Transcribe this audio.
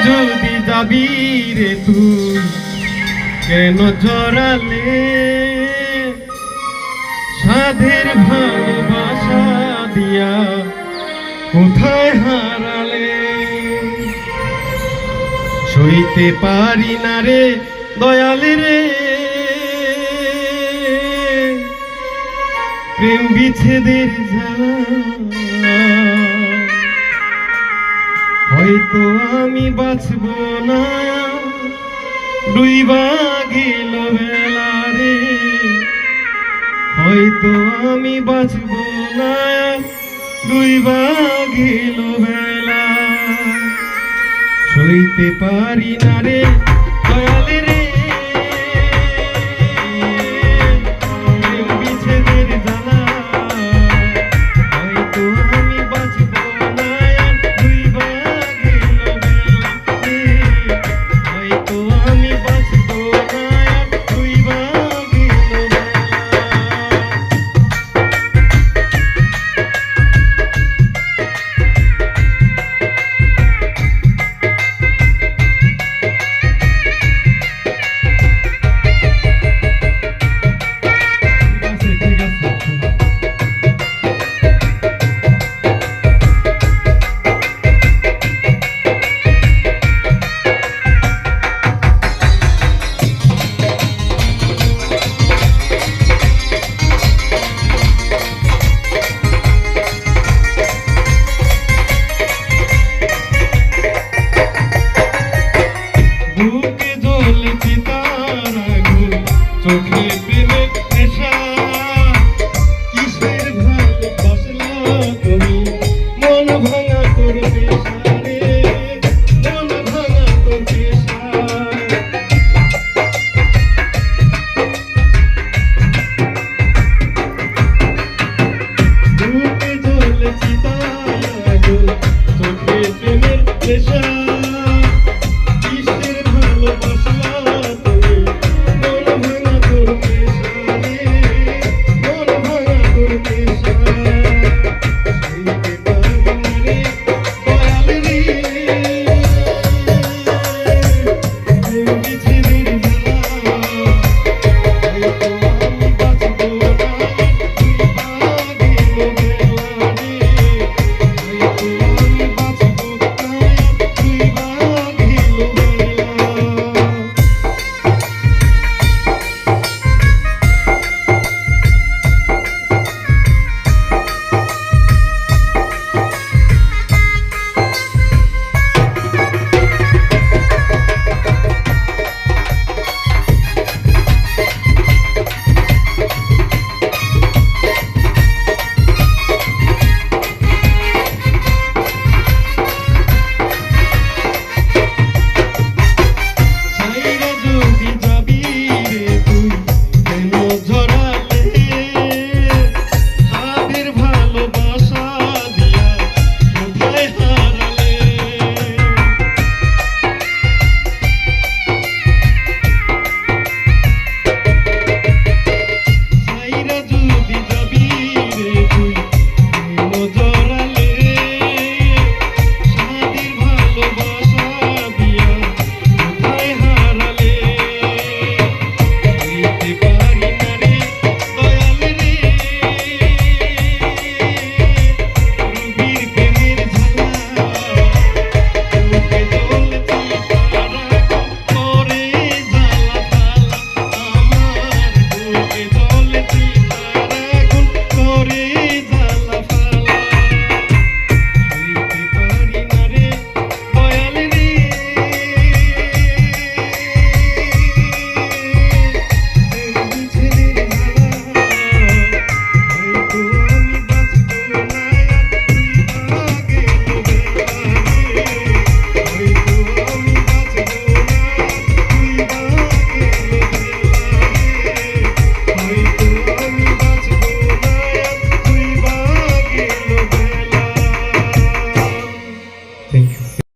যদি যাবি রে তুই কেন জড়ালে সাধের ভালোবাসা দিয়া কোথায় হারালে সইতে পারি না রে দয়াল রে প্রেম বিচ্ছেদের জ্বালা হয়তো আমি বাঁচব না ডুইবা গেল বেলা রে হয়তো আমি বাঁচব না ডুইবা গেল বেলা সইতে পারি না রে দয়াল রে প্রেম বিচ্ছেদের জ্বালা হয়তো আমি বাঁচব না ডুইবা গেল বেলা রে হয়তো আমি বাঁচব না ডুইবা গেল বেলা বুকে জ্বলছে তার আগুন চোখে প্রেমের নেশা কিসের ভালোবাসলা তুমি মন ভাঙা তোর পেশা রে মন ভাঙা তোর পেশা বুকে জ্বলছে তার আগুন চোখে প্রেমের নেশা